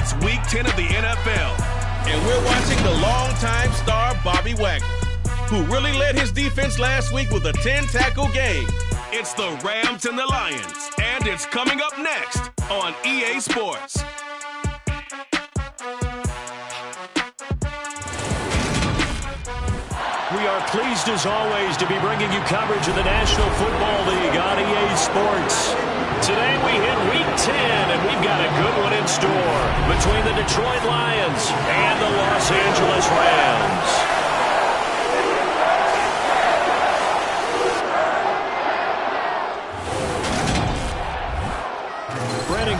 It's Week 10 of the NFL, and we're watching the longtime star Bobby Wagner, who really led his defense last week with a 10-tackle game. It's the Rams and the Lions, and it's coming up next on EA Sports. We are pleased, as always, to be bringing you coverage of the National Football League on EA Sports. Today we hit Week 10, and we've got a good one in store between the Detroit Lions and the Los Angeles Rams.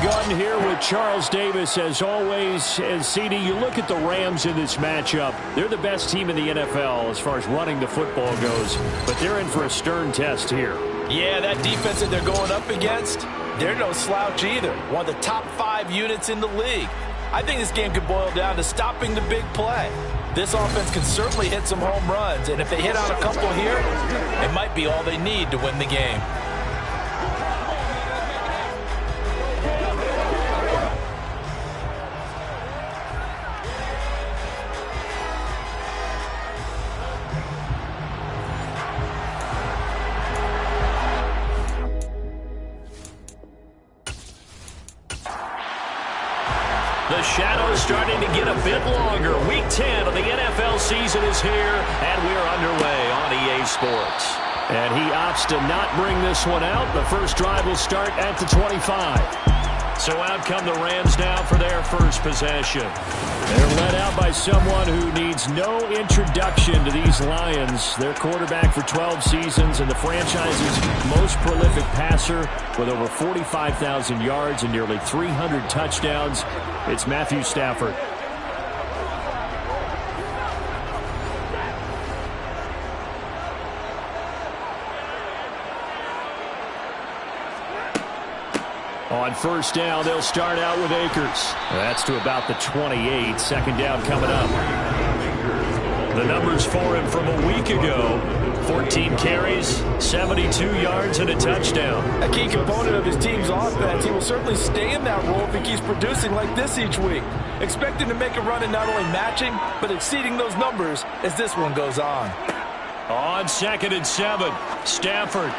Gunn here with Charles Davis, as always. And CD, you look at the Rams in this matchup. They're the best team in the NFL as far as running the football goes, but they're in for a stern test here. Yeah, that defense that they're going up against, they're no slouch either. One of the top 5 units in the league. I think this game could boil down to stopping the big play. This offense can certainly hit some home runs, and if they hit on a couple here, it might be all they need to win the game. The shadow's starting to get a bit longer. Week 10 of the NFL season is here, and we're underway on EA Sports. And he opts to not bring this one out. The first drive will start at the 25. So out come the Rams now for their first possession. They're led out by someone who needs no introduction to these Lions. Their quarterback for 12 seasons and the franchise's most prolific passer with over 45,000 yards and nearly 300 touchdowns. It's Matthew Stafford. On first down, they'll start out with Akers. That's to about the 28. Second down coming up. The numbers for him from a week ago: 14 carries, 72 yards, and a touchdown. A key component of his team's offense. He will certainly stay in that role if he keeps producing like this each week. Expect him to make a run in not only matching, but exceeding those numbers as this one goes on. On 2nd and 7, Stafford.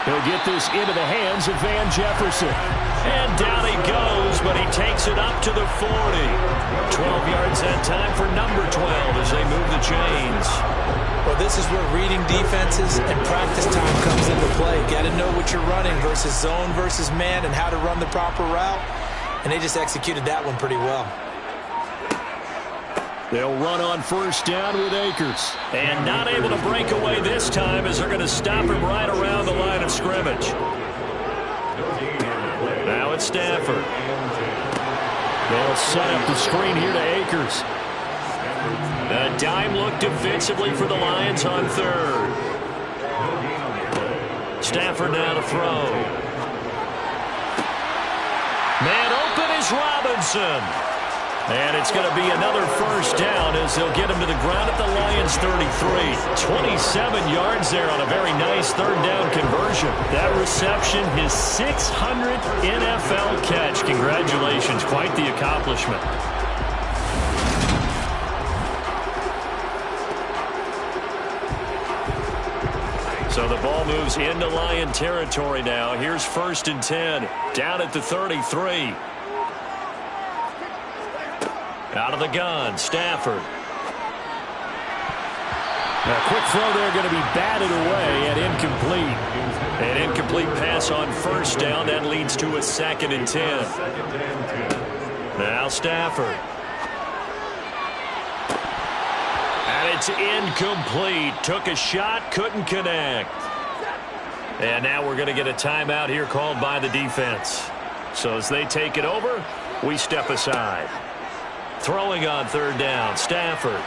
He'll get this into the hands of Van Jefferson. And down he goes, but he takes it up to the 40. 12 yards that time for number 12 as they move the chains. Well, this is where reading defenses and practice time comes into play. Got to know what you're running versus zone versus man and how to run the proper route. And they just executed that one pretty well. They'll run on first down with Akers. And not able to break away this time as they're going to stop him right around the line of scrimmage. Now it's Stafford. They'll set up the screen here to Akers. A dime look defensively for the Lions on third. Stafford now to throw. Man open is Robinson. And it's going to be another first down as they'll get him to the ground at the Lions' 33. 27 yards there on a very nice third down conversion. That reception, his 600th NFL catch. Congratulations, quite the accomplishment. So the ball moves into Lion territory now. Here's 1st and 10, down at the 33. Out of the gun, Stafford. A quick throw there going to be batted away and incomplete. An incomplete pass on first down. That leads to a 2nd and 10. Now Stafford. And it's incomplete. Took a shot, couldn't connect. And now we're going to get a timeout here called by the defense. So as they take it over, we step aside. Throwing on third down, Stafford. And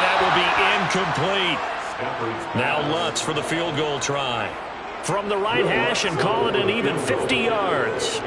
that will be incomplete. Now Lutz for the field goal try. From the right hash and call it an even 50 yards.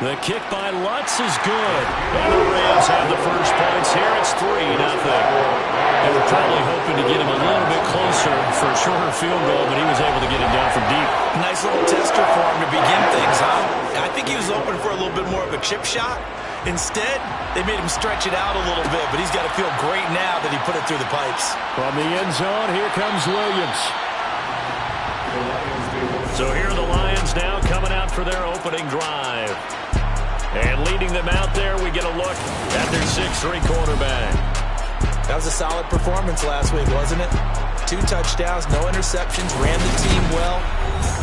The kick by Lutz is good. And the Rams have the first points here. It's 3-0. They were probably hoping to get him a little bit closer for a shorter field goal, but he was able to get him down from deep. Nice little tester for him to begin things, huh? I think he was open for a little bit more of a chip shot. Instead, they made him stretch it out a little bit, but he's got to feel great now that he put it through the pipes. From the end zone, here comes Williams. So here are the Lions now coming out for their opening drive. And leading them out there, we get a look at their 6'3" quarterback. That was a solid performance last week, wasn't it? 2 touchdowns, no interceptions, ran the team well,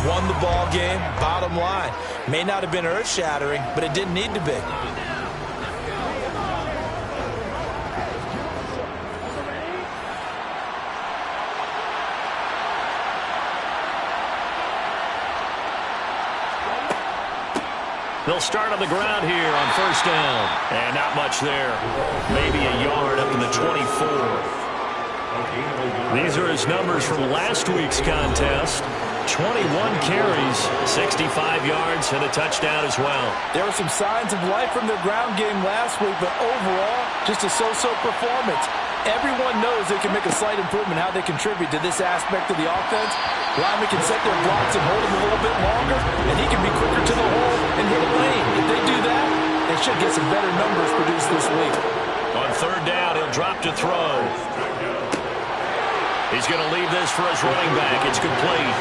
won the ball game. Bottom line, may not have been earth-shattering, but it didn't need to be. They'll start on the ground here on first down. And not much there. Maybe a yard up to the 24. These are his numbers from last week's contest. 21 carries, 65 yards, and a touchdown as well. There were some signs of life from their ground game last week, but overall, just a so-so performance. Everyone knows they can make a slight improvement how they contribute to this aspect of the offense. Linemen can set their blocks and hold them a little bit longer, and he can be quicker to the hole and hit a lane. If they do that, they should get some better numbers produced this week. On third down, he'll drop to throw. He's going to leave this for his running back. It's complete.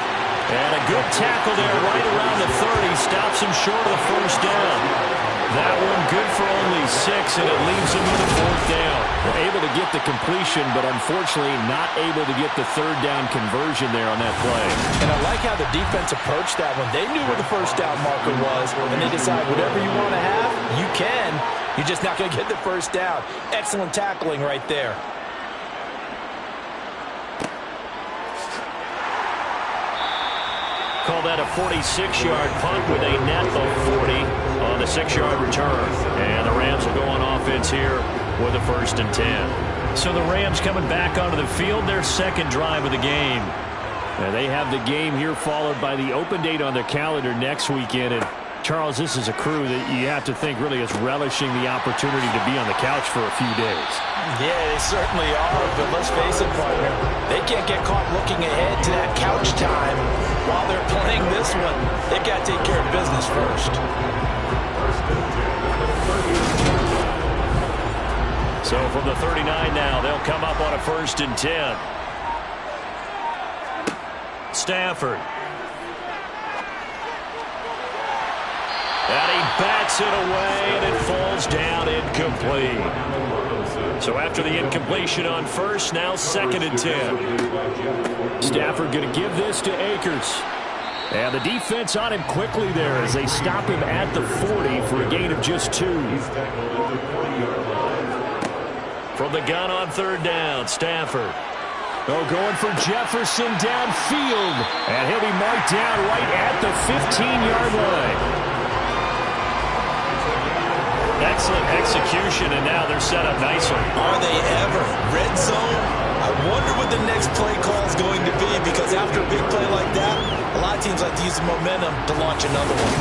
And a good tackle there right around the 30. Stops him short of the first down. That one good for only 6, and it leaves him with a fourth down. They're able to get the completion, but unfortunately not able to get the third down conversion there on that play. And I like how the defense approached that one. They knew where the first down marker was, and they decided whatever you want to have, you can. You're just not going to get the first down. Excellent tackling right there. Call that a 46-yard punt with a net of 40 on the 6-yard return. And the Rams will go on offense here with a 1st and 10. So the Rams coming back onto the field, their second drive of the game. And they have the game here followed by the open date on their calendar next weekend. And Charles, this is a crew that you have to think really is relishing the opportunity to be on the couch for a few days. Yeah, they certainly are, but let's face it, partner. They can't get caught looking ahead to that couch time while they're playing this one. They've got to take care of business first. So from the 39 now, they'll come up on a 1st and 10. Stafford. And he bats it away, and it falls down incomplete. So after the incompletion on first, now 2nd and 10. Stafford going to give this to Akers. And the defense on him quickly there as they stop him at the 40 for a gain of just 2. From the gun on third down, Stafford. Oh, going for Jefferson downfield. And he'll be marked down right at the 15-yard line. Excellent execution, and now they're set up nicely. Are they ever? Red zone? I wonder what the next play call is going to be, because after a big play like that, a lot of teams like to use the momentum to launch another one.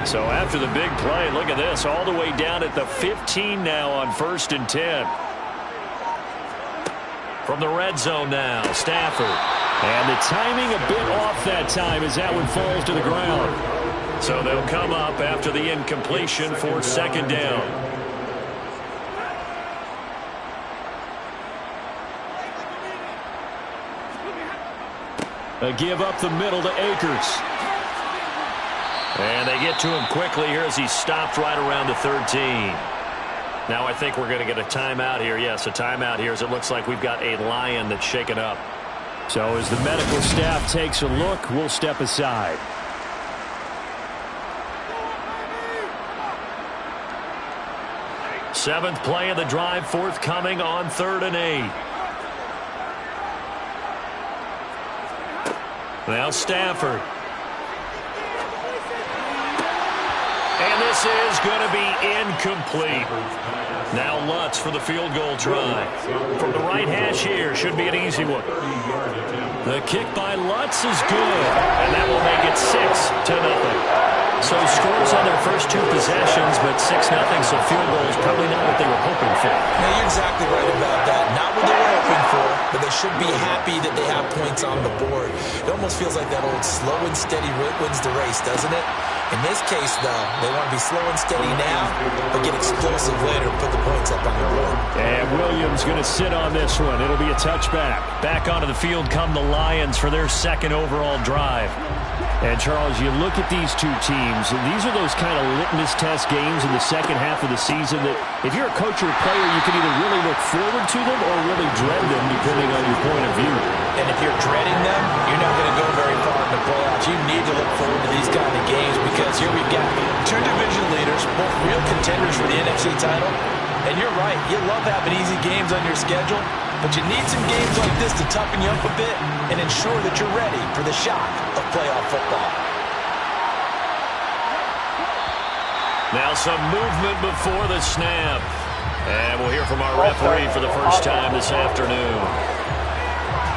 So after the big play, look at this, all the way down at the 15 now on 1st and 10. From the red zone now, Stafford. And the timing a bit off that time as that one falls to the ground. So they'll come up after the incompletion for 2nd down. A give up the middle to Akers. And they get to him quickly here as he stopped right around the 13. Now I think we're going to get a timeout here. Yes, a timeout here as it looks like we've got a Lion that's shaken up. So as the medical staff takes a look, we'll step aside. Seventh play of the drive forthcoming on 3rd and 8. Now Stafford. And And this is going to be incomplete. Now Lutz for the field goal try. From the right hash here, should be an easy one. The kick by Lutz is good, and that will make it 6-0. So scores on their first two possessions, but 6-0, so field goal is probably not what they were hoping for. Yeah, you're exactly right about that. Not what they were hoping for, but they should be happy that they have points on the board. It almost feels like that old slow and steady wins the race, doesn't it? In this case, though, they want to be slow and steady now, but get explosive later and put the points up on the board. And Williams going to sit on this one. It'll be a touchback. Back onto the field come the Lions for their second overall drive. And, Charles, you look at these two teams, and these are those kind of litmus test games in the second half of the season that if you're a coach or a player, you can either really look forward to them or really dread them, depending on your point of view. And if you're dreading them, you're not going to go very far in the playoffs. You need to look forward to these kind of games because here we've got two division leaders, both real contenders for the NFC title. And you're right, you love having easy games on your schedule, but you need some games like this to toughen you up a bit and ensure that you're ready for the shock of playoff football. Now some movement before the snap. And we'll hear from our referee for the first time this afternoon.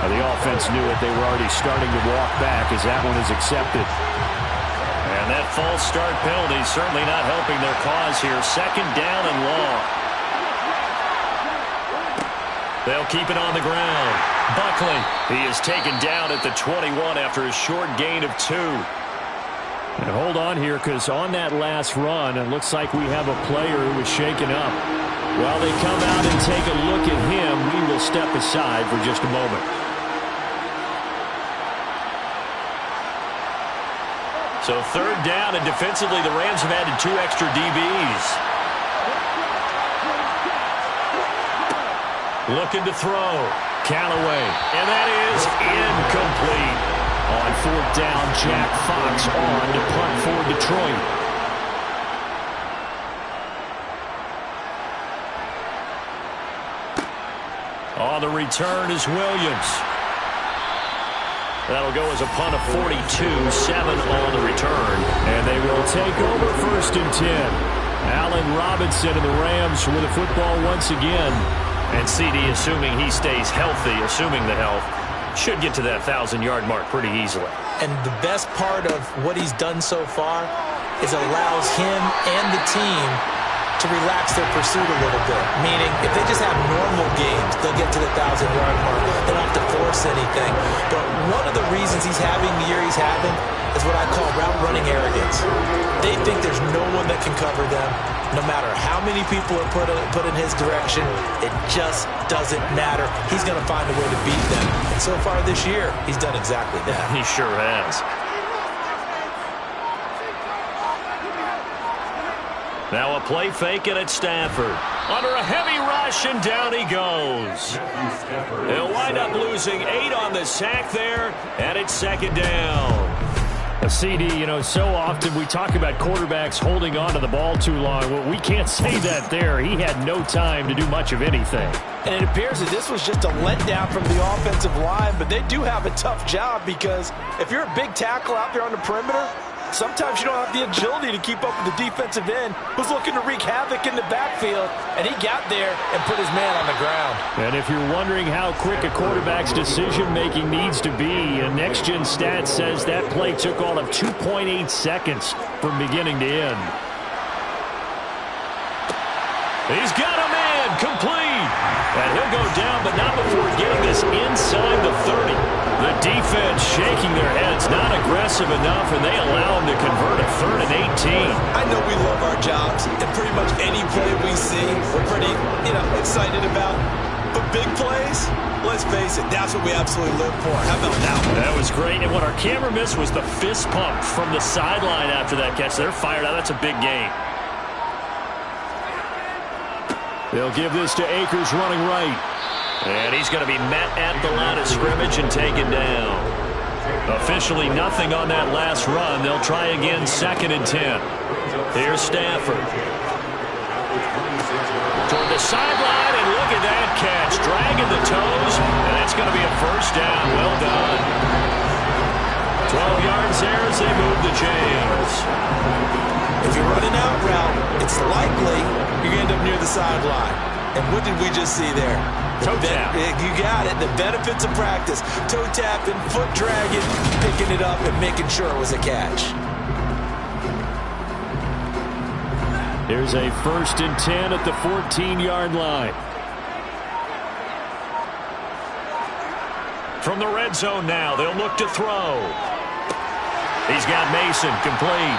Now the offense knew it. They were already starting to walk back as that one is accepted. And that false start penalty certainly not helping their cause here. Second down and long. They'll keep it on the ground. Buckley, he is taken down at the 21 after a short gain of 2. And hold on here because on that last run, it looks like we have a player who was shaken up. While they come out and take a look at him, we will step aside for just a moment. So third down, and defensively the Rams have added 2 extra DBs. Looking to throw. Callaway. And that is incomplete. On fourth down, Jack Fox on to punt for Detroit. On the return is Williams. That'll go as a punt of 42, 7 on the return. And they will take over first and 10. Allen Robinson and the Rams with the football once again. And CD, assuming he stays healthy, assuming the health, should get to that 1,000-yard mark pretty easily. And the best part of what he's done so far is allows him and the team to relax their pursuit a little bit. Meaning, if they just have normal games, they'll get to the 1,000-yard mark. They don't have to force anything. But one of the reasons he's having the year he's having is what I call route running arrogance. They think there's no one that can cover them. No matter how many people are put in his direction, it just doesn't matter. He's going to find a way to beat them. And so far this year, he's done exactly that. He sure has. Now a play fake and it's Stafford. Under a heavy rush, and down he goes. He'll wind up losing 8 on the sack there, and it's second down. A CD, you know, so often we talk about quarterbacks holding on to the ball too long. Well, we can't say that there. He had no time to do much of anything. And it appears that this was just a letdown from the offensive line, but they do have a tough job because if you're a big tackle out there on the perimeter, sometimes you don't have the agility to keep up with the defensive end who's looking to wreak havoc in the backfield, and he got there and put his man on the ground. And if you're wondering how quick a quarterback's decision-making needs to be, a next-gen stat says that play took all of 2.8 seconds from beginning to end. He's got a man complete. And he'll go down, but not before getting this inside the 30. The defense shaking their heads, not aggressive enough, and they allow him to convert a 3rd and 18. I know we love our jobs, and pretty much any play we see, we're pretty, excited about. But big plays, let's face it, that's what we absolutely live for. How about that one? That was great, and what our camera missed was the fist pump from the sideline after that catch. They're fired out. That's a big game. They'll give this to Akers running right. And he's going to be met at the line of scrimmage and taken down. Officially nothing on that last run. They'll try again, 2nd and 10. Here's Stafford. Toward the sideline, and look at that catch. Dragging the toes, and that's going to be a first down. Well done. 12 yards there as they move the chains. It if you're running out route, it's likely you're going to end up near the sideline. And what did we just see there? Toe tap. You got it. The benefits of practice. Toe tapping, foot dragging, picking it up, and making sure it was a catch. Here's a 1st and 10 at the 14-yard line. From the red zone now, they'll look to throw. He's got Mason complete.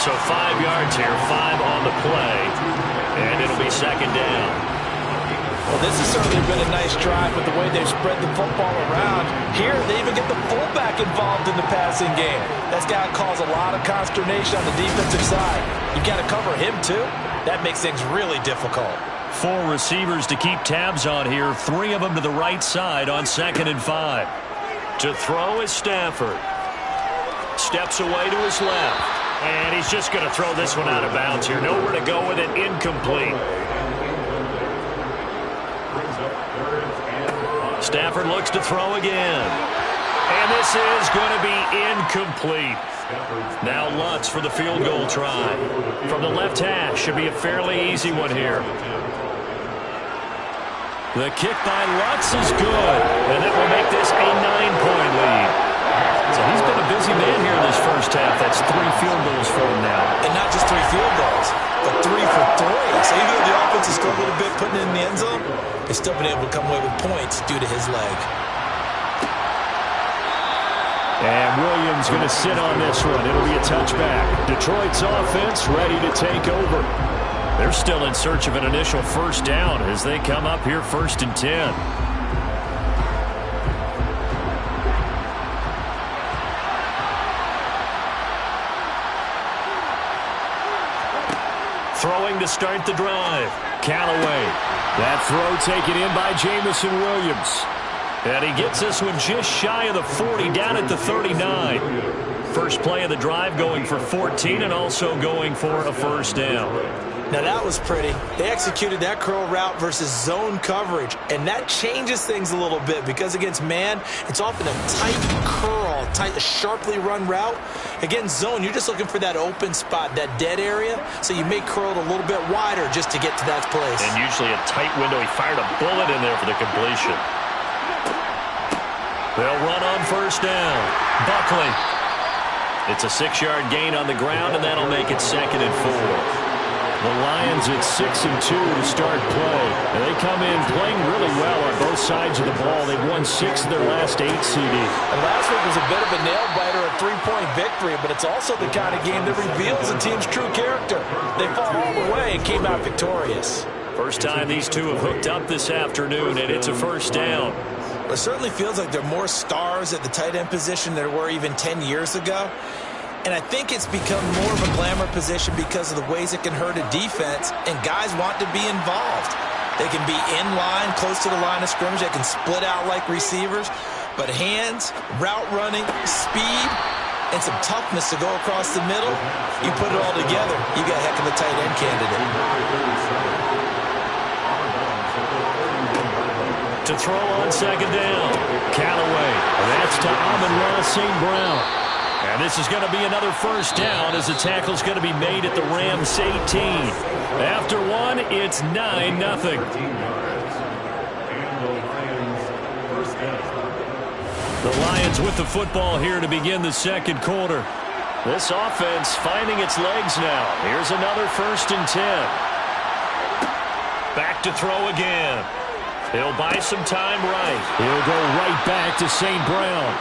So 5 yards here, 5 on the play. And it'll be 2nd down. Well, this has certainly been a nice drive with the way they've spread the football around. Here, they even get the fullback involved in the passing game. That's got to cause a lot of consternation on the defensive side. You've got to cover him, too. That makes things really difficult. 4 receivers to keep tabs on here. 3 of them to the right side on 2nd and 5. To throw is Stafford. Steps away to his left. And he's just going to throw this one out of bounds here. Nowhere to go with it. Incomplete. Stafford looks to throw again. And this is going to be incomplete. Now Lutz for the field goal try. From the left hash. Should be a fairly easy one here. The kick by Lutz is good. And that will make this a 9-point lead. So he's been a busy man here in this first half. That's 3 field goals for him now. And not just 3 field goals, but 3 for 3. So even though the offense has struggled a bit putting it in the end zone, they've still been able to come away with points due to his leg. And Williams going to sit on this one. It'll be a touchback. Detroit's offense ready to take over. They're still in search of an initial first down as they come up here 1st and 10. Throwing to start the drive. Callaway. That throw taken in by Jamison Williams. And he gets this one just shy of the 40, down at the 39. First play of the drive going for 14 and also going for a first down. Now that was pretty. They executed that curl route versus zone coverage, and that changes things a little bit because against man, it's often a tight curl, a sharply run route. Against zone, you're just looking for that open spot, that dead area, so you may curl it a little bit wider just to get to that place. And usually a tight window. He fired a bullet in there for the completion. They'll run on first down. Buckley. It's a 6-yard gain on the ground, and that'll make it 2nd and 4. The Lions at 6-2 to start play. And they come in playing really well on both sides of the ball. They've won 6 of their last 8 CD. And last week was a bit of a nail-biter, a 3-point victory, but it's also the kind of game that reveals a team's true character. They fought all the way and came out victorious. First time these two have hooked up this afternoon, and it's a first down. It certainly feels like there are more stars at the tight end position than there were even 10 years ago. And I think it's become more of a glamour position because of the ways it can hurt a defense, and guys want to be involved. They can be in line, close to the line of scrimmage. They can split out like receivers. But hands, route running, speed, and some toughness to go across the middle, you put it all together, you got a heck of a tight end candidate. To throw on second down, Callaway. That's to Amon-Ra St. Brown. And this is going to be another first down as the tackle's going to be made at the Rams 18. After one, it's 9-0. The Lions with the football here to begin the second quarter. This offense finding its legs now. Here's another 1st and 10. Back to throw again. He'll buy some time right. He'll go right back to St. Brown.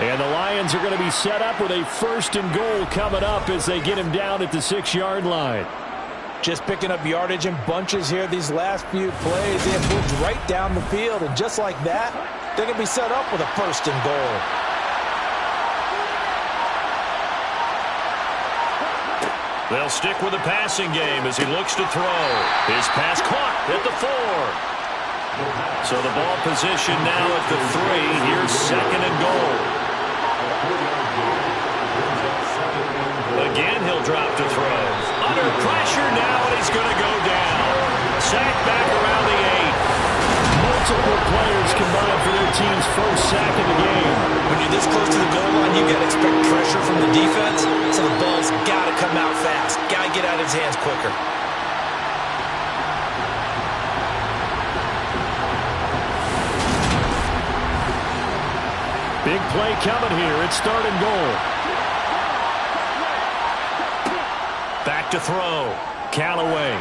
And the Lions are going to be set up with a 1st and goal coming up as they get him down at the 6-yard line. Just picking up yardage in bunches here these last few plays. They have moved right down the field, and just like that, they're going to be set up with a 1st and goal. They'll stick with the passing game as he looks to throw. His pass caught at the 4. So the ball position now at the 3. Here's 2nd and goal. Again, he'll drop to throw. Under pressure now, and he's going to go down. Sacked back around the 8. Multiple players combined for their team's first sack of the game. When you're this close to the goal line, you got to expect pressure from the defense, so the ball's got to come out fast. Got to get out of his hands quicker. Big play coming here. It's third and goal. Back to throw. Callaway.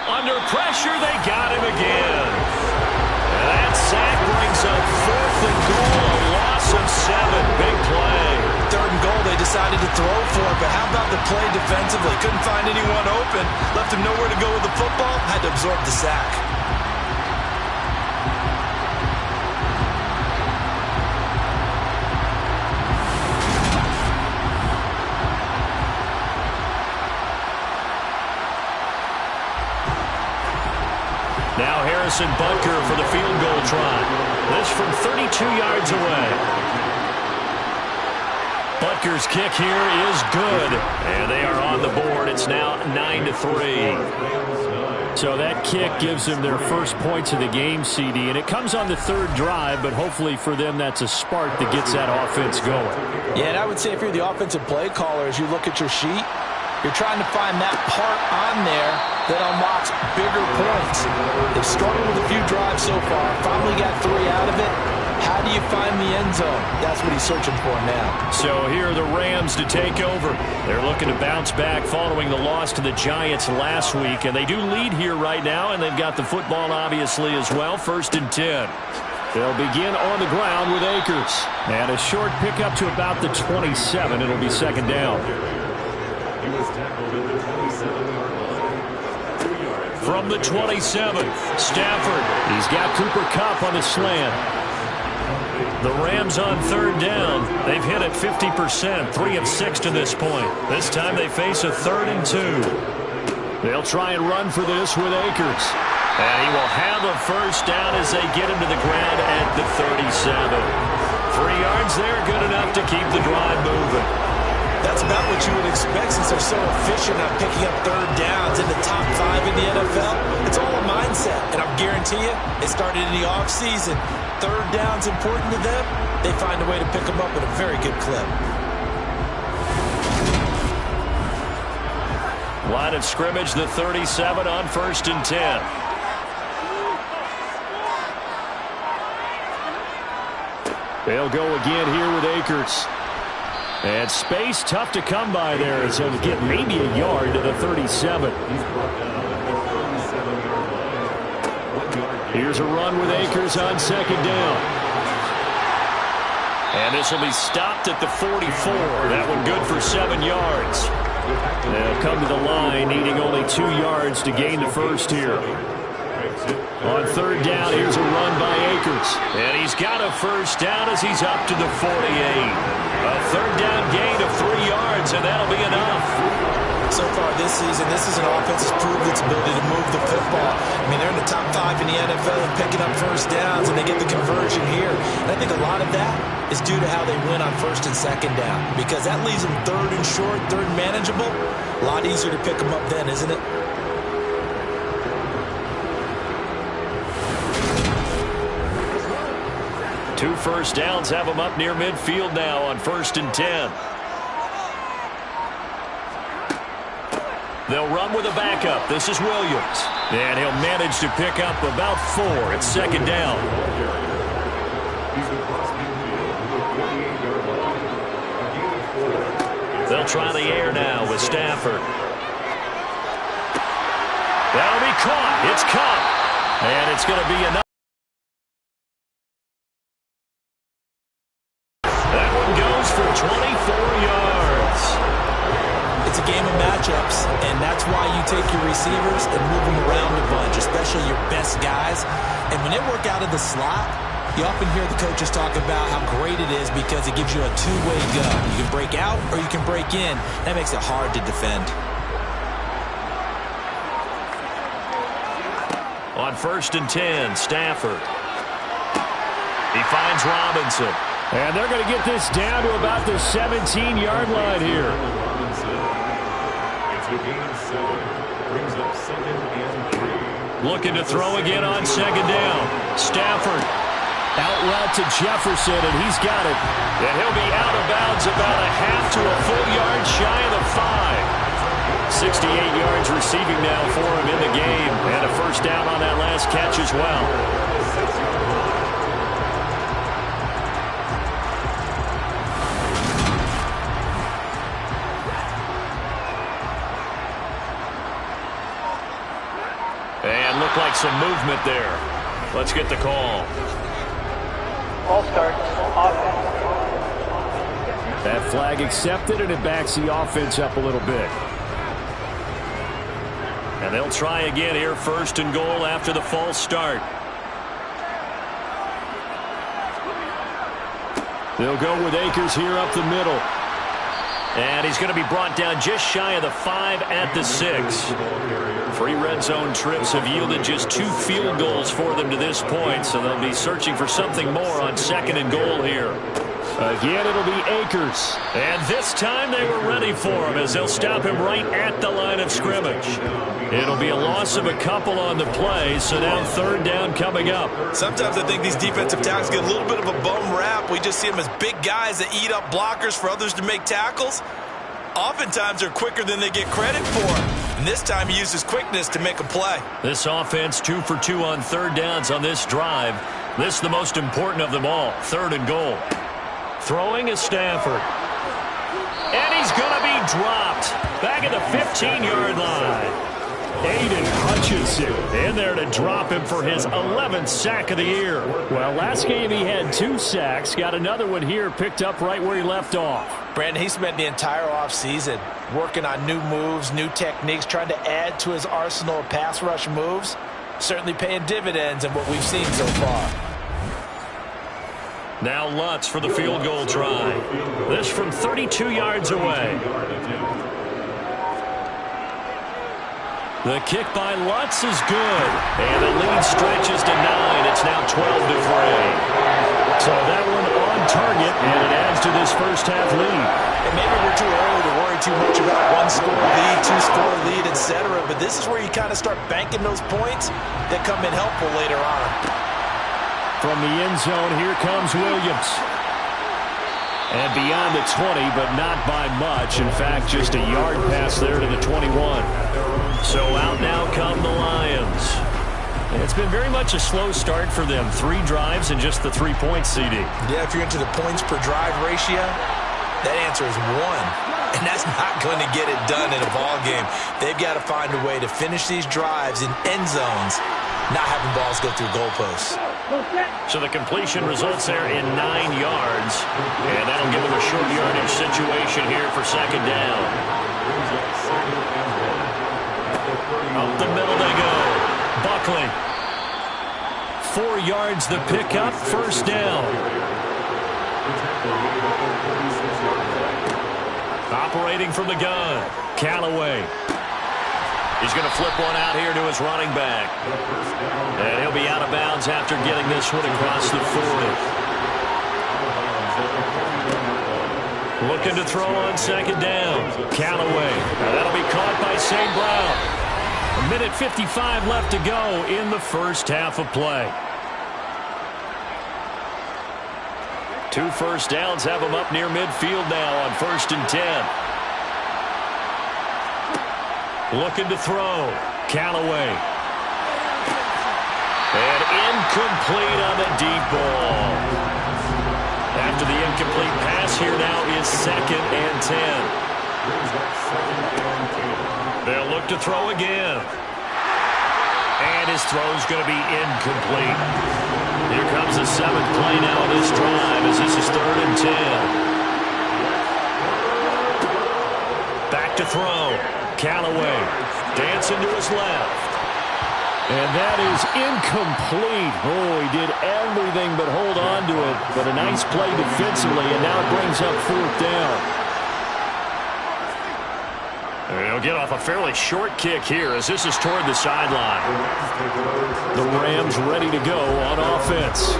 Under pressure, they got him again. And that sack brings up fourth and goal, a loss of 7. Big play. Third and goal, they decided to throw for it, but how about the play defensively? Couldn't find anyone open. Left him nowhere to go with the football. Had to absorb the sack. Now Harrison Butker for the field goal try. This from 32 yards away. Butker's kick here is good. And they are on the board. It's now 9-3. So that kick gives them their first points of the game, CD. And it comes on the third drive, but hopefully for them that's a spark that gets that offense going. Yeah, and I would say if you're the offensive play caller, as you look at your sheet, you're trying to find that part on there that unlocks bigger points. They've struggled with a few drives so far. Finally got 3 out of it. How do you find the end zone? That's what he's searching for now. So here are the Rams to take over. They're looking to bounce back following the loss to the Giants last week. And they do lead here right now, and they've got the football obviously as well. 1st and 10. They'll begin on the ground with Akers. And a short pickup to about the 27. It'll be second down. From the 27, Stafford. He's got Cooper Kupp on the slant. The Rams on third down. They've hit it 50%, 3 of 6 to this point. This time they face a 3rd and 2. They'll try and run for this with Akers. And he will have a first down as they get him to the ground at the 37. 3 yards there, good enough to keep the drive moving. That's about what you would expect since they're so efficient at picking up third downs in the top 5 in the NFL. It's all a mindset, and I guarantee you, it started in the offseason. Third down's important to them. They find a way to pick them up at a very good clip. Line of scrimmage, the 37 on 1st and 10. They'll go again here with Akers. And space tough to come by there, so to get maybe a yard to the 37. Here's a run with Akers on second down. And this will be stopped at the 44. That one good for 7 yards. They'll come to the line, needing only 2 yards to gain the first here. On third down, here's a run by Akers. And he's got a first down as he's up to the 48. A third down gain of 3 yards, and that'll be enough. So far this season, this is an offense that's proved its ability to move the football. I mean, they're in the top 5 in the NFL and picking up first downs, and they get the conversion here. And I think a lot of that is due to how they win on 1st and 2nd down, because that leaves them 3rd and short, 3rd and manageable. A lot easier to pick them up then, isn't it? Two first downs have them up near midfield now on 1st and 10. They'll run with a backup. This is Williams. And he'll manage to pick up about 4 at second down. They'll try the air now with Stafford. That'll be caught. It's caught. And it's going to be enough. That one goes for 24 yards. It's a game of matchups, and that's why you take your receivers and move them around a bunch, especially your best guys. And when they work out of the slot, you often hear the coaches talk about how great it is because it gives you a two-way go. You can break out or you can break in. That makes it hard to defend. On 1st and 10, Stafford. He finds Robinson. And they're going to get this down to about the 17-yard line here. Looking to throw again on second down. Stafford. Out route to Jefferson, and he's got it. And he'll be out of bounds about a half to a full yard shy of the 5. 68 yards receiving now for him in the game. And a first down on that last catch as well. And looked like some movement there. Let's get the call. All start. Offense. That flag accepted, and it backs the offense up a little bit. And they'll try again here, first and goal after the false start. They'll go with Akers here up the middle. And he's going to be brought down just shy of the 5 at the 6. 3 red zone trips have yielded just 2 field goals for them to this point, so they'll be searching for something more on second and goal here. Again, it'll be Akers. And this time they were ready for him as they'll stop him right at the line of scrimmage. It'll be a loss of a couple on the play, so now third down coming up. Sometimes I think these defensive tackles get a little bit of a bum rap. We just see them as big guys that eat up blockers for others to make tackles. Oftentimes they're quicker than they get credit for. And this time he uses quickness to make a play. This offense 2 for 2 on third downs on this drive. This is the most important of them all, third and goal. Throwing is Stafford. And he's going to be dropped back at the 15-yard line. Aiden Hutchinson in there to drop him for his 11th sack of the year. Well, last game he had 2 sacks. Got another one here picked up right where he left off. Brandon, he spent the entire offseason working on new moves, new techniques, trying to add to his arsenal of pass rush moves. Certainly paying dividends in what we've seen so far. Now Lutz for the field goal try. This from 32 yards away. The kick by Lutz is good. And the lead stretches to 9. It's now 12-3. So that one on target, and it adds to this first half lead. And maybe we're too early to worry too much about 1-score lead, 2-score lead, etc. But this is where you kind of start banking those points that come in helpful later on. From the end zone, here comes Williams. And beyond the 20, but not by much. In fact, just a yard pass there to the 21. So out now come the Lions. And it's been very much a slow start for them. 3 drives and just the 3 points, CD. Yeah, if you're into the points per drive ratio, that answer is 1. And that's not going to get it done in a ball game. They've got to find a way to finish these drives in end zones, not having balls go through goalposts. So the completion results there in 9 yards. And that'll give them a short yardage situation here for second down. Up the middle they go. Buckley. 4 yards the pickup, first down. Operating from the gun. Callaway. He's going to flip one out here to his running back. And he'll be out of bounds after getting this one across the 40. Looking to throw on second down. Callaway. That'll be caught by St. Brown. A minute 55 left to go in the first half of play. 2 first downs have them up near midfield now on 1st and 10. Looking to throw. Callaway. And incomplete on the deep ball. After the incomplete pass, here now is 2nd and 10. They'll look to throw again. And his throw's going to be incomplete. Here comes the 7th play now of this drive as this is 3rd and 10. Back to throw. Callaway dancing to his left. And that is incomplete. Oh, he did everything but hold on to it. But a nice play defensively, and now it brings up 4th down. He'll get off a fairly short kick here as this is toward the sideline. The Rams ready to go on offense.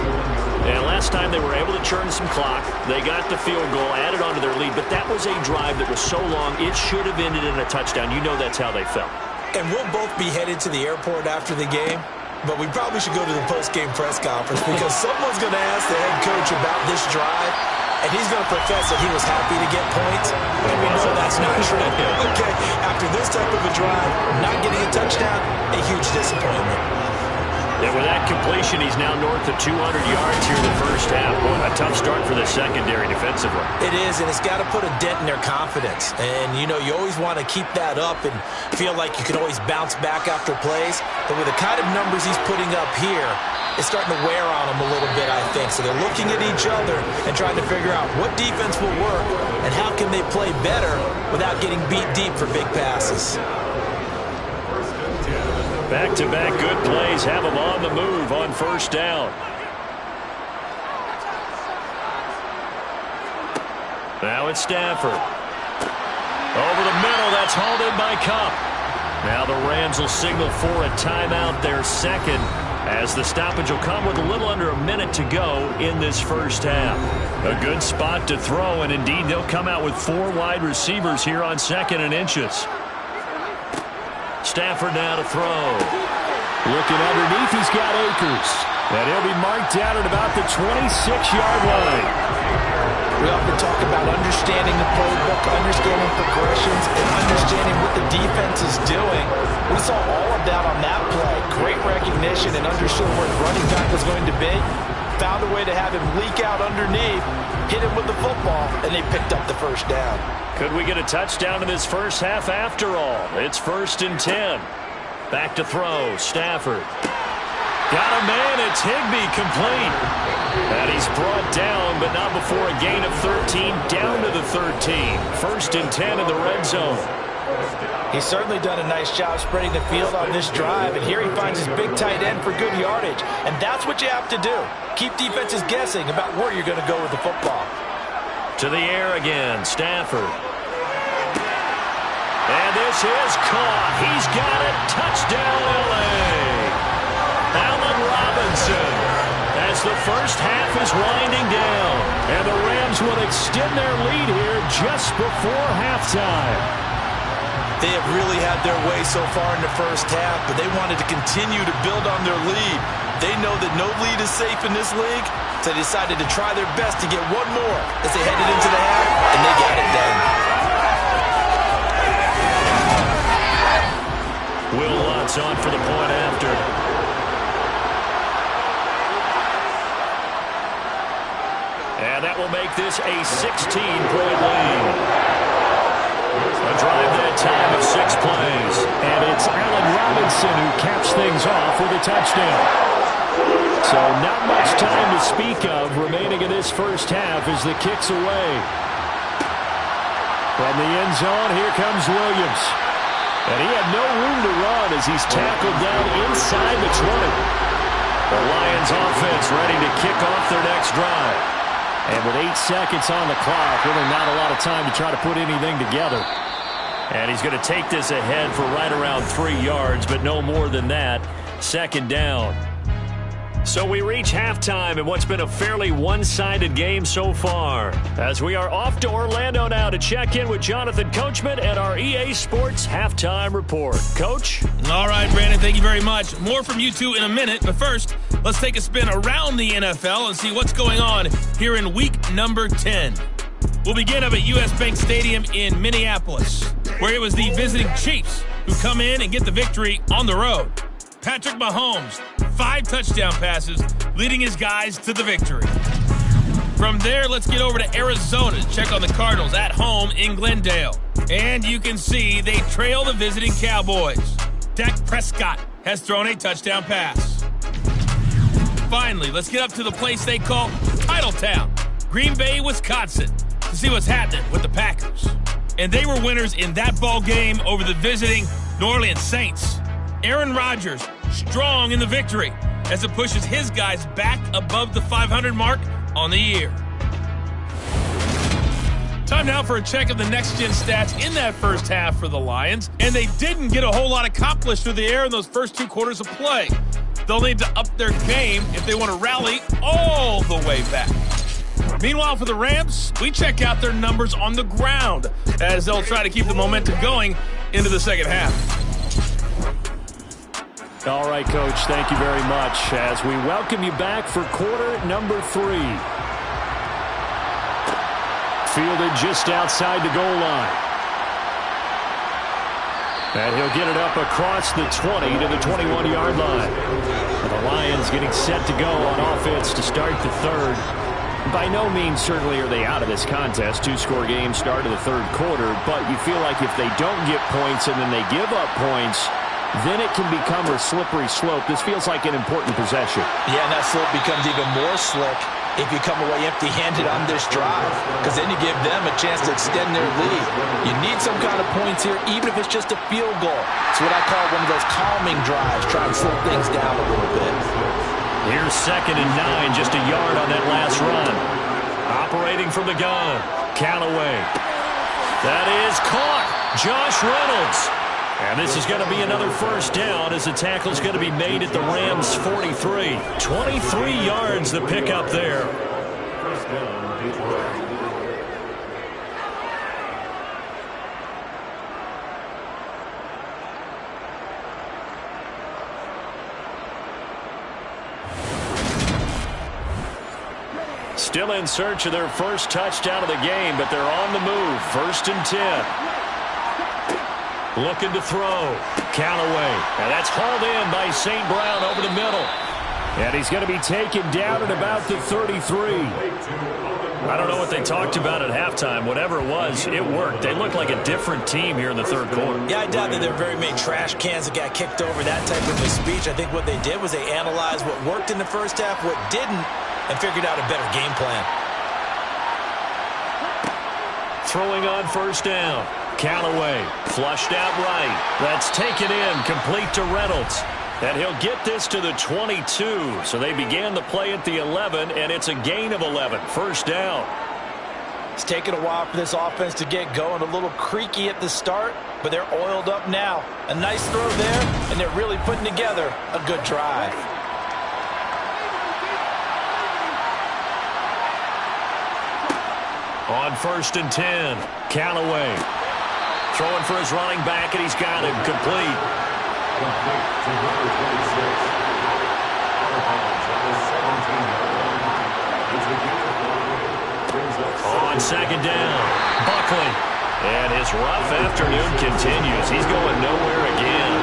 And last time they were able to churn some clock. They got the field goal, added on to their lead, but that was a drive that was so long it should have ended in a touchdown. You know that's how they felt. And we'll both be headed to the airport after the game. but we probably should go to the post-game press conference because someone's going to ask the head coach about this drive, and he's going to profess that he was happy to get points, and we know that's not true. Okay, after this type of a drive, not getting a touchdown, a huge disappointment. And with that completion, he's now north of 200 yards here in the first half. Boy, a tough start for the secondary defensively. It is, and it's got to put a dent in their confidence. And, you know, you always want to keep that up and feel like you can always bounce back after plays. But with the kind of numbers he's putting up here, it's starting to wear on them a little bit, I think. So they're looking at each other and trying to figure out what defense will work and how can they play better without getting beat deep for big passes. Back-to-back good plays have them on the move on first down. Now it's Stafford. Over the middle, that's hauled in by Kupp. Now the Rams will signal for a timeout, their second, as the stoppage will come with a little under a minute to go in this first half. A good spot to throw, and indeed they'll come out with 4 wide receivers here on 2nd and inches. Stafford now to throw. Looking underneath, he's got Akers. And he'll be marked down at about the 26-yard line. We often talk about understanding the playbook, understanding progressions, and understanding what the defense is doing. We saw all of that on that play. Great recognition and understood where the running back was going to be. Found a way to have him leak out underneath, hit him with the football, and they picked up the first down. Could we get a touchdown in this first half after all? It's 1st and 10. Back to throw. Stafford. Got a man. It's Higbee, complete. And he's brought down, but not before a gain of 13, down to the 13. 1st and 10 in the red zone. He's certainly done a nice job spreading the field on this drive, and here he finds his big tight end for good yardage. And that's what you have to do. Keep defenses guessing about where you're going to go with the football. To the air again, Stafford. And this is caught. He's got it. Touchdown, L.A. Allen Robinson. As the first half is winding down. And the Rams will extend their lead here just before halftime. They have really had their way so far in the first half, but they wanted to continue to build on their lead. They know that no lead is safe in this league, so they decided to try their best to get one more as they headed into the half, and they got it done. Will Lutz on for the point after. And that will make this a 16-point lead. A drive that time of 6 plays. And it's Allen Robinson who caps things off with a touchdown. So not much time to speak of remaining in this first half as the kick's away. From the end zone, here comes Williams. And he had no room to run as he's tackled down inside the 20. The Lions offense ready to kick off their next drive. And with 8 seconds on the clock, really not a lot of time to try to put anything together. And he's going to take this ahead for right around 3 yards, but no more than that. 2nd down. So we reach halftime in what's been a fairly one-sided game so far. As we are off to Orlando now to check in with Jonathan Coachman at our EA Sports Halftime Report. Coach? All right, Brandon, thank you very much. More from you two in a minute, but first, let's take a spin around the NFL and see what's going on here in week number 10. We'll begin up at U.S. Bank Stadium in Minneapolis, where it was the visiting Chiefs who come in and get the victory on the road. Patrick Mahomes, 5 touchdown passes, leading his guys to the victory. From there, let's get over to Arizona to check on the Cardinals at home in Glendale. And you can see they trail the visiting Cowboys. Dak Prescott has thrown a touchdown pass. Finally, let's get up to the place they call Titletown, Green Bay, Wisconsin, to see what's happening with the Packers. And they were winners in that ball game over the visiting New Orleans Saints. Aaron Rodgers strong in the victory as it pushes his guys back above the 500 mark on the year. Time now for a check of the next-gen stats in that first half for the Lions, and they didn't get a whole lot accomplished through the air in those first 2 quarters of play. They'll need to up their game if they want to rally all the way back. Meanwhile, for the Rams, we check out their numbers on the ground as they'll try to keep the momentum going into the second half. All right, Coach, thank you very much as we welcome you back for quarter number 3. Fielded just outside the goal line. And he'll get it up across the 20 to the 21-yard line. And the Lions getting set to go on offense to start the third. By no means certainly are they out of this contest. 2-score game start of the third quarter. But you feel like if they don't get points and then they give up points, then it can become a slippery slope. This feels like an important possession. Yeah, and that slope becomes even more slick if you come away empty-handed on this drive, because then you give them a chance to extend their lead. You need some kind of points here, even if it's just a field goal. It's what I call one of those calming drives, try and slow things down a little bit. Here's 2nd and 9, just a yard on that last run. Operating from the gun, Callaway. That is caught. Josh Reynolds. And this is going to be another first down as the tackle's going to be made at the Rams' 43. 23 yards the pickup there. First down, Detroit. Still in search of their first touchdown of the game, but they're on the move. 1st and 10. Looking to throw. Callaway. And that's hauled in by St. Brown over the middle. And he's going to be taken down at about the 33. I don't know what they talked about at halftime. Whatever it was, it worked. They looked like a different team here in the third quarter. Yeah, I doubt that there were very many trash cans that got kicked over, that type of a speech. I think what they did was they analyzed what worked in the first half, what didn't, and figured out a better game plan. Throwing on first down. Callaway flushed out right. That's taken in, complete to Reynolds. And he'll get this to the 22. So they began the play at the 11, and it's a gain of 11. First down. It's taken a while for this offense to get going. A little creaky at the start, but they're oiled up now. A nice throw there, and they're really putting together a good drive. On 1st and 10, Callaway throwing for his running back, and he's got him complete. On 2nd down, Buckley. And his rough afternoon continues. He's going nowhere again.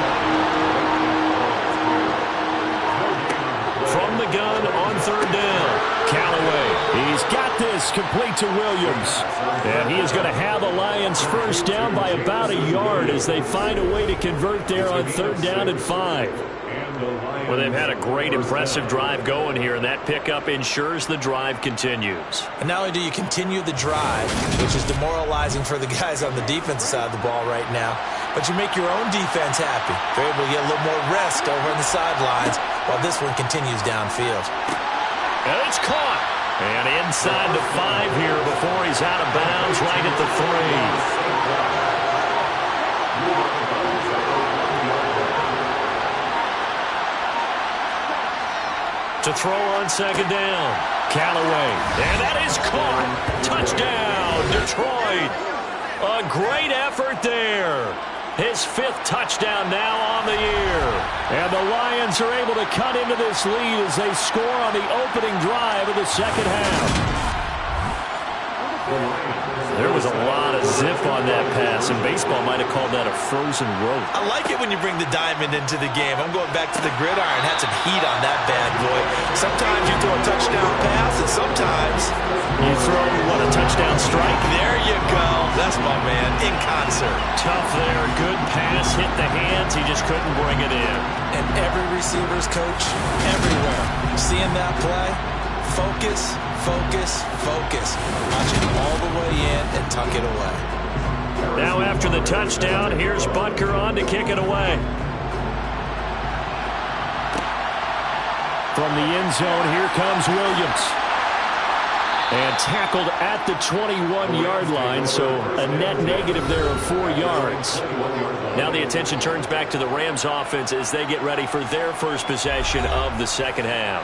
From the gun on 3rd down. Callaway, he's got this complete to Williams. And he is going to have the Lions first down by about a yard as they find a way to convert there on 3rd down and 5. Well, they've had a great, impressive drive going here, and that pickup ensures the drive continues. And not only do you continue the drive, which is demoralizing for the guys on the defensive side of the ball right now, but you make your own defense happy. They're able to get a little more rest over on the sidelines while this one continues downfield. And it's caught. And inside the 5 here before he's out of bounds right at the 3. To throw on 2nd down. Callaway. And that is caught. Touchdown, Detroit. A great effort there. His 5th touchdown now on the year. And the Lions are able to cut into this lead as they score on the opening drive of the second half. There was a lot of zip on that pass, and baseball might have called that a frozen rope. I like it when you bring the diamond into the game. I'm going back to the gridiron. Had some heat on that bad boy. Sometimes you throw a touchdown pass, and sometimes you throw, what, a touchdown strike? There you go. That's my man, in concert. Tough there. Good pass, hit the hands. He just couldn't bring it in. And every receiver's coach, everywhere, seeing that play, focus, focus, focus. Watch it all the way in and tuck it away. Now after the touchdown, here's Butker on to kick it away. From the end zone, here comes Williams. And tackled at the 21-yard line, so a net negative there of 4 yards. Now the attention turns back to the Rams offense as they get ready for their first possession of the second half.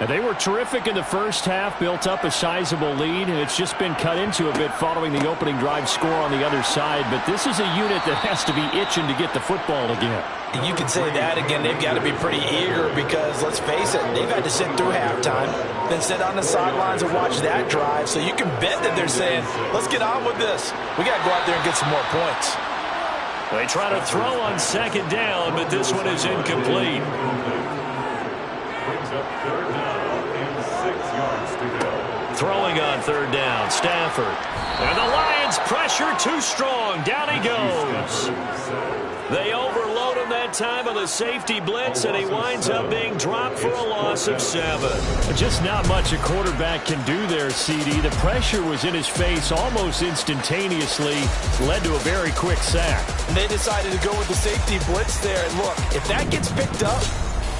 And they were terrific in the first half, built up a sizable lead, and it's just been cut into a bit following the opening drive score on the other side. But this is a unit that has to be itching to get the football again. You can say that again. They've got to be pretty eager because, let's face it, they've had to sit through halftime, then sit on the sidelines and watch that drive. So you can bet that they're saying, let's get on with this. We got to go out there and get some more points. They try to throw on second down, but this one is incomplete. Throwing on third down, Stafford. And the Lions pressure too strong. Down he goes. They overload him that time on the safety blitz, and he winds up being dropped for a loss of 7. Just not much a quarterback can do there, CD. The pressure was in his face almost instantaneously, led to a very quick sack. And they decided to go with the safety blitz there. And look, if that gets picked up,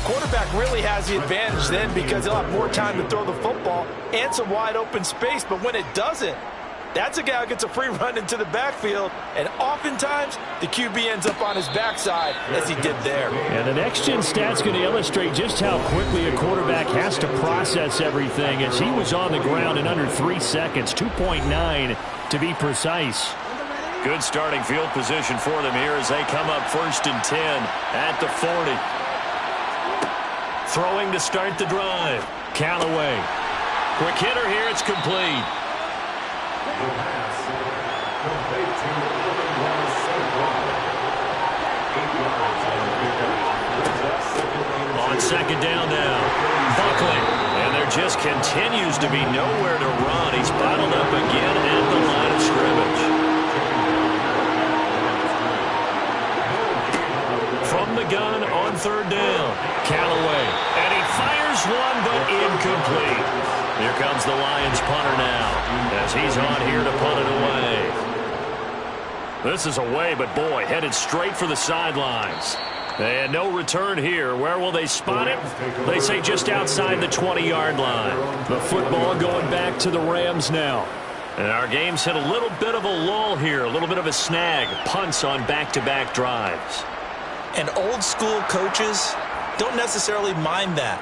quarterback really has the advantage then because he'll have more time to throw the football and some wide open space. But when it doesn't, that's a guy who gets a free run into the backfield, and oftentimes the QB ends up on his backside as he did there. And the next-gen stat's going to illustrate just how quickly a quarterback has to process everything as he was on the ground in under 3 seconds, 2.9 to be precise. Good starting field position for them here as they come up 1st and 10 at the 40. Throwing to start the drive. Callaway. Quick hitter here. It's complete. On second down now. Buckley. And there just continues to be nowhere to run. He's bottled up again at the line of scrimmage. From the gun on third down. Callaway. And he fires one, but incomplete. Here comes the Lions punter now as he's on here to punt it away. This is away, but boy, headed straight for the sidelines. And no return here. Where will they spot it? They say just outside the 20-yard line. The football going back to the Rams now. And our game's hit a little bit of a lull here, a little bit of a snag. Punts on back-to-back drives. And old school coaches don't necessarily mind that.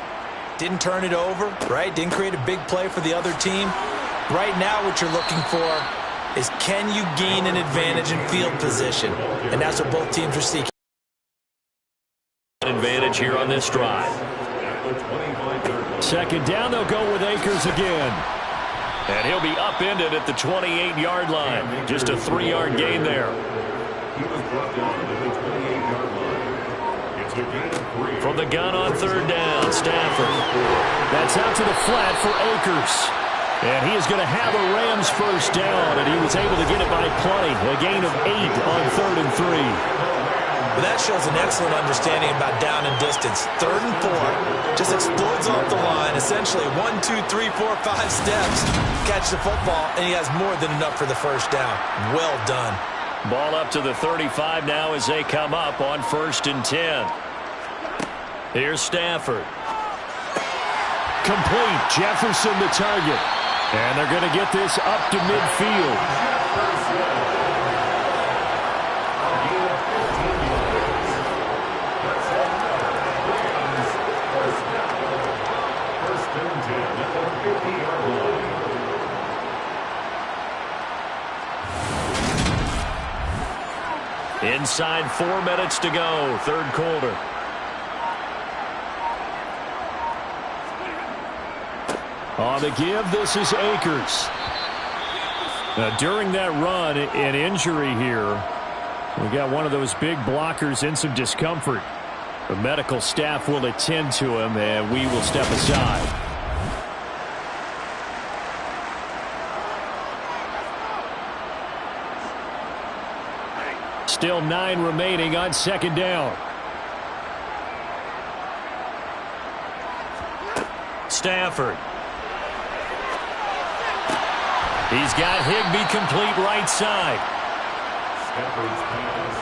Didn't turn it over, right? Didn't create a big play for the other team. Right now what you're looking for is can you gain an advantage in field position? And that's what both teams are seeking. Advantage here on this drive. Second down, they'll go with Akers again. And he'll be upended at the 28-yard line. Just a 3-yard gain there. From the gun on third down, Stafford. That's out to the flat for Akers. And he is going to have a Rams first down, and he was able to get it by plenty. A gain of 8 on 3rd and 3. Well, that shows an excellent understanding about down and distance. 3rd and 4, just explodes off the line. Essentially 1, 2, 3, 4, 5 steps, catch the football, and he has more than enough for the first down. Well done. Ball up to the 35 now as they come up on 1st and 10. Here's Stafford. Complete. Jefferson the target. And they're going to get this up to midfield. Inside 4 minutes to go, 3rd quarter. On the give, this is Akers. During that run, an injury here. We got one of those big blockers in some discomfort. The medical staff will attend to him, and we will step aside. Still 9 remaining on second down. Stafford. He's got Higbee complete right side. Stafford's pass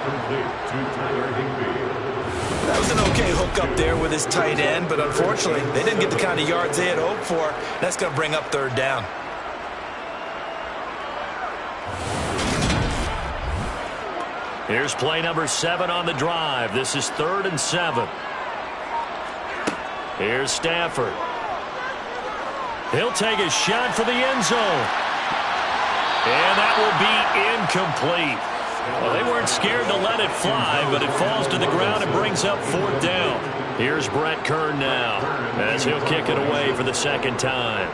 complete to Tyler Higbee. That was an okay hook up there with his tight end, but unfortunately, they didn't get the kind of yards they had hoped for. That's going to bring up 3rd down. Here's play number 7 on the drive. This is 3rd and 7. Here's Stafford. He'll take a shot for the end zone. And that will be incomplete. Well, they weren't scared to let it fly, but it falls to the ground and brings up 4th down. Here's Brett Kern now as he'll kick it away for the second time.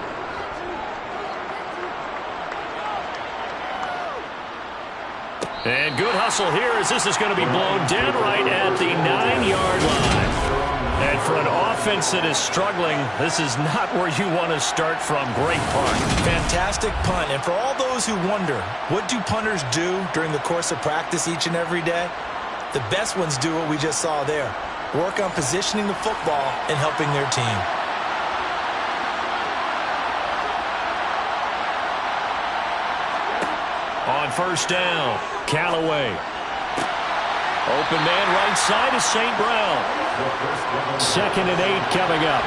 And good hustle here as this is going to be blown dead right at the 9-yard line. And for an offense that is struggling, this is not where you want to start from. Great punt. Fantastic punt. And for all those who wonder, what do punters do during the course of practice each and every day? The best ones do what we just saw there. Work on positioning the football and helping their team. On 1st down, Callaway. Open man right side is St. Brown. 2nd and 8 coming up.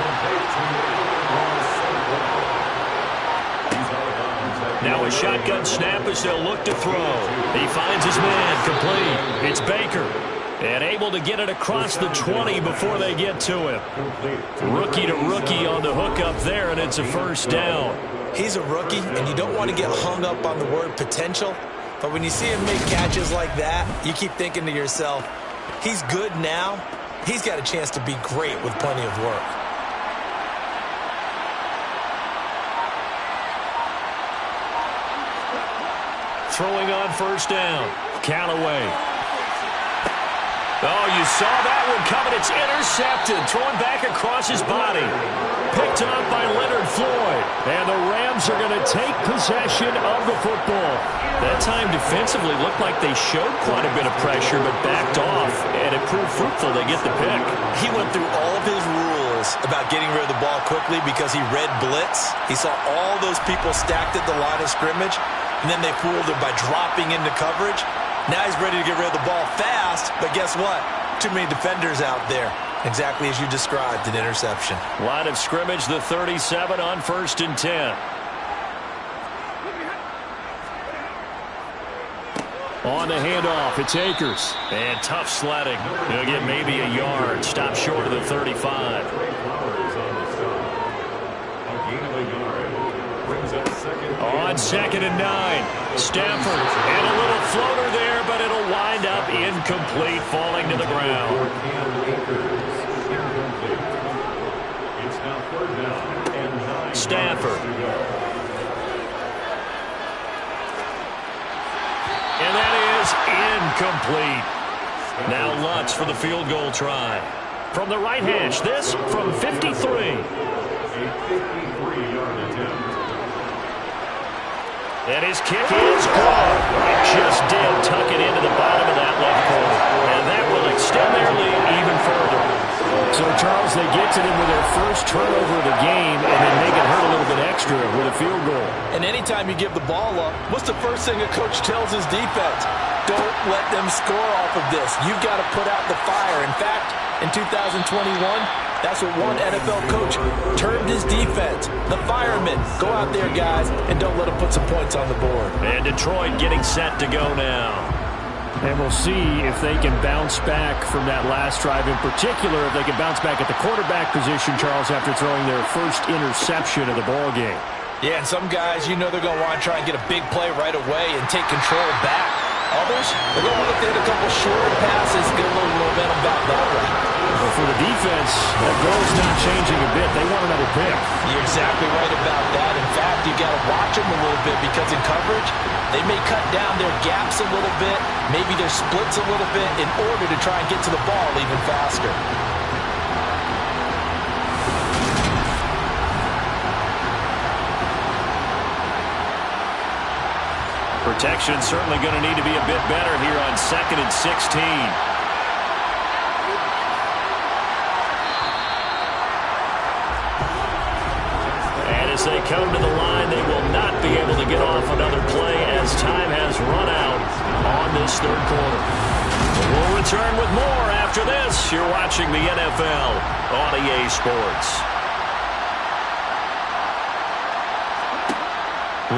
Now a shotgun snap as they'll look to throw. He finds his man complete. It's Baker. And able to get it across the 20 before they get to him. Rookie to rookie on the hook up there, and it's a 1st down. He's a rookie, and you don't want to get hung up on the word potential. But when you see him make catches like that, you keep thinking to yourself, he's good now. He's got a chance to be great with plenty of work. Throwing on 1st down, Callaway. Oh, you saw that one coming. It's intercepted. Thrown back across his body. Picked up by Leonard Floyd. And the Rams are going to take possession of the football. That time defensively looked like they showed quite a bit of pressure but backed off. And it proved fruitful. They get the pick. He went through all of his rules about getting rid of the ball quickly because he read blitz. He saw all those people stacked at the line of scrimmage. And then they fooled him by dropping into coverage. Now he's ready to get rid of the ball fast, but guess what? Too many defenders out there. Exactly as you described, an interception. Line of scrimmage, the 37 on 1st and 10. On the handoff, it's Akers. And tough sledding. He'll get maybe a yard. Stop short of the 35. On 2nd and 9, Stafford, and a little floater there, but it'll wind up incomplete, falling to the ground. Stafford. And that is incomplete. Now Lutz for the field goal try. From the right hash, this from 53. And his kick is good. It just did tuck it into the bottom of that left corner. And that will extend their lead even further. So, Charles, they get to them with their first turnover of the game and then make it hurt a little bit extra with a field goal. And anytime you give the ball up, what's the first thing a coach tells his defense? Don't let them score off of this. You've got to put out the fire. In fact, in 2021, that's what one NFL coach termed his defense. The firemen. Go out there, guys, and don't let them put some points on the board. And Detroit getting set to go now. And we'll see if they can bounce back from that last drive. In particular, if they can bounce back at the quarterback position, Charles, after throwing their first interception of the ballgame. Yeah, and some guys, you know they're going to want to try and get a big play right away and take control back. Others, they're going to look at a couple shorter passes, get a little momentum back that way. But for the defense, that goal's not changing a bit. They want another pick. You're exactly right about that. In fact, you got to watch them a little bit because in coverage, they may cut down their gaps a little bit, maybe their splits a little bit in order to try and get to the ball even faster. Protection certainly going to need to be a bit better here on 2nd and 16. And as they come to the line, they will not be able to get off another play as time has run out on this third quarter. We'll return with more after this. You're watching the NFL on EA Sports.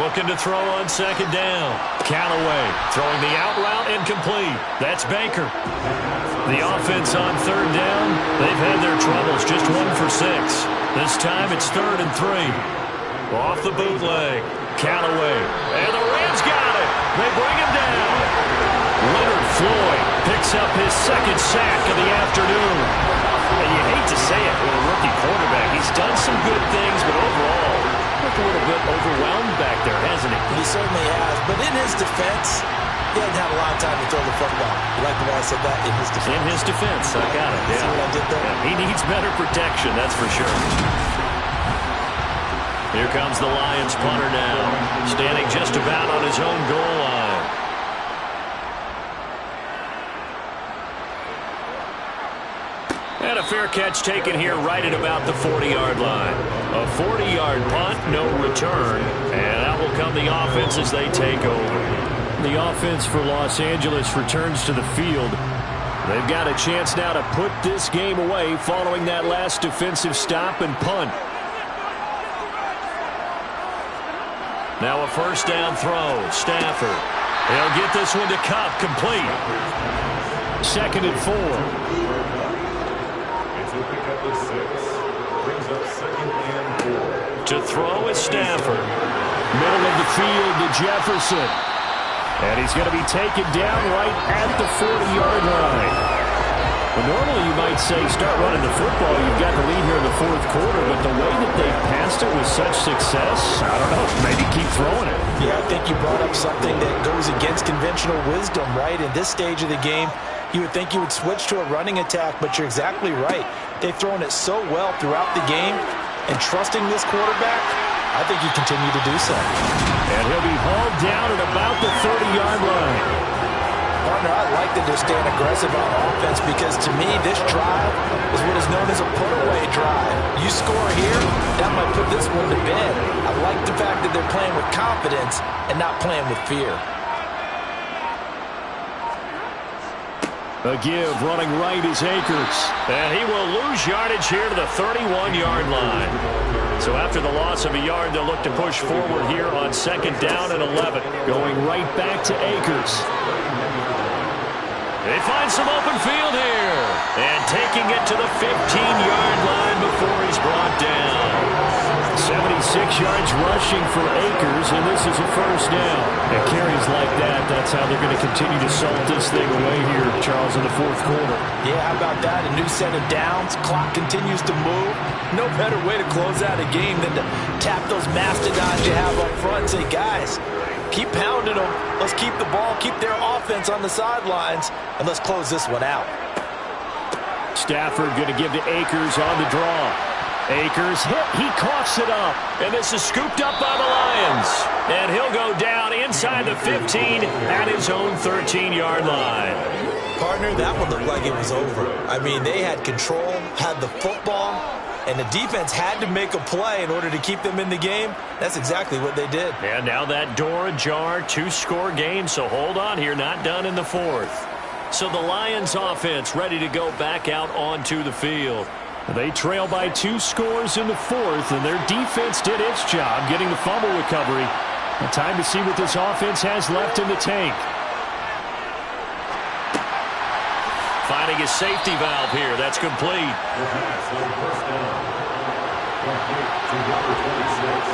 Looking to throw on 2nd down. Callaway throwing the out route incomplete. That's Baker. The offense on 3rd down. They've had their troubles. Just 1 for 6. This time it's 3rd and 3. Off the bootleg. Callaway. And the Rams got it. They bring him down. Leonard Floyd picks up his second sack of the afternoon. And you hate to say it with a rookie quarterback. He's done some good things, but overall, looked a little bit overwhelmed back there, hasn't he? He certainly has. But in his defense, he hasn't had a lot of time to throw the football. You like the way I said that? In his defense. In his defense. I got it. Yeah. See what I did there? Yeah, he needs better protection, that's for sure. Here comes the Lions punter now, standing just about on his own goal line. And a fair catch taken here right at about the 40-yard line. A 40-yard punt, no return, and that will come the offense as they take over. The offense for Los Angeles returns to the field. They've got a chance now to put this game away following that last defensive stop and punt. Now a first down throw. Stafford. He'll get this one to Kupp, complete. 2nd and 4. It's a pickup of 6. Brings up 2nd and 4. To throw is Stafford. Middle of the field to Jefferson. And he's going to be taken down right at the 40-yard line. Well, normally you might say start running the football. You've got the lead here in the 4th quarter, but the way that they passed it with such success, I don't know, maybe keep throwing it. Yeah, I think you brought up something that goes against conventional wisdom, right? In this stage of the game, you would think you would switch to a running attack, but you're exactly right. They've thrown it so well throughout the game, and trusting this quarterback, I think you continue to do so. And he'll be hauled down at about the 30-yard line. Partner, I like that they're staying aggressive on offense because, to me, this drive is what is known as a put-away drive. You score here, that might put this one to bed. I like the fact that they're playing with confidence and not playing with fear. A give running right is Akers. And he will lose yardage here to the 31-yard line. So after the loss of a yard, they'll look to push forward here on 2nd down and 11. Going right back to Akers. They find some open field here. And taking it to the 15-yard line before he's brought down. 76 yards rushing for Akers, and this is a first down. And carries like that, that's how they're going to continue to salt this thing away here, Charles, in the 4th quarter. Yeah, how about that? A new set of downs. Clock continues to move. No better way to close out a game than to tap those mastodons you have up front and say, guys, keep pounding them. Let's keep the ball, keep their offense on the sidelines, and let's close this one out. Stafford going to give to Akers on the draw. Akers hit. He coughs it up. And this is scooped up by the Lions. And he'll go down inside the 15 at his own 13-yard line. Partner, that one looked like it was over. I mean, they had control, had the football, and the defense had to make a play in order to keep them in the game. That's exactly what they did. And now that door ajar, 2-score game, so hold on here, not done in the 4th. So the Lions offense ready to go back out onto the field. They trail by 2 scores in the 4th, and their defense did its job getting the fumble recovery. And time to see what this offense has left in the tank. Finding a safety valve here. That's complete. First down. Complete to number 26.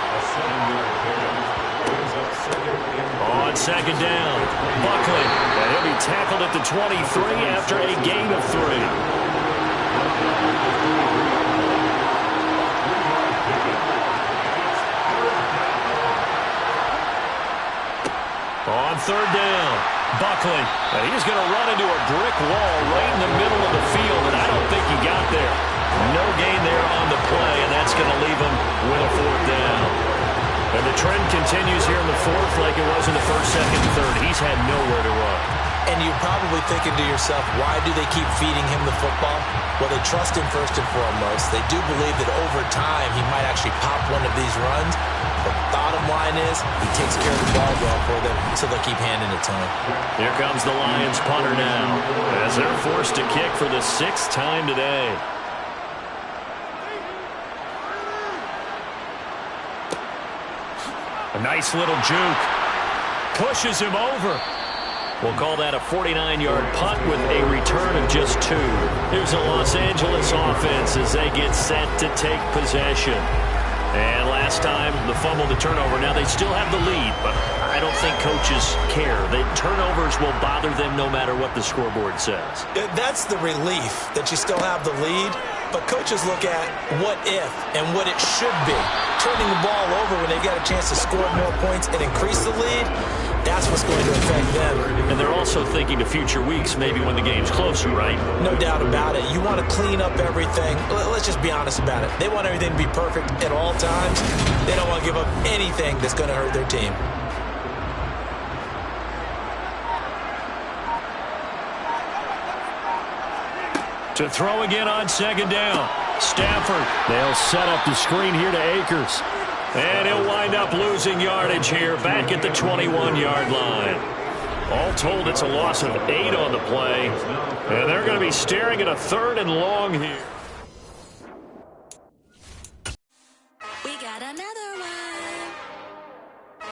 A 7-yard pickup. Brings up 2nd and 4. On 2nd down, Buckley. And he'll be tackled at the 23 after a gain of 3. On 3rd down, Buckley. He's going to run into a brick wall right in the middle of the field, and I don't think he got there. No gain there on the play, and that's going to leave him with a 4th down. And the trend continues here in the 4th like it was in the 1st, 2nd, and 3rd. He's had nowhere to run. And you're probably thinking to yourself, why do they keep feeding him the football? Well, they trust him first and foremost. They do believe that over time he might actually pop one of these runs. But bottom line is, he takes care of the ball well for them, so they'll keep handing it to him. Here comes the Lions punter now, as they're forced to kick for the 6th time today. A nice little juke. Pushes him over. We'll call that a 49-yard punt with a return of just 2. Here's a Los Angeles offense as they get set to take possession. And last time, the fumble, the turnover. Now they still have the lead, but I don't think coaches care. The turnovers will bother them no matter what the scoreboard says. That's the relief that you still have the lead, but coaches look at what if and what it should be. Turning the ball over when they get a chance to score more points and increase the lead, that's what's going to affect them. And they're also thinking to future weeks, maybe when the game's closer, right? No doubt about it. You want to clean up everything. Let's just be honest about it. They want everything to be perfect at all times. They don't want to give up anything that's going to hurt their team. To throw again on second down. Stafford. They'll set up the screen here to Akers. And he'll wind up losing yardage here back at the 21-yard line. All told, it's a loss of 8 on the play. And they're going to be staring at a 3rd and long here.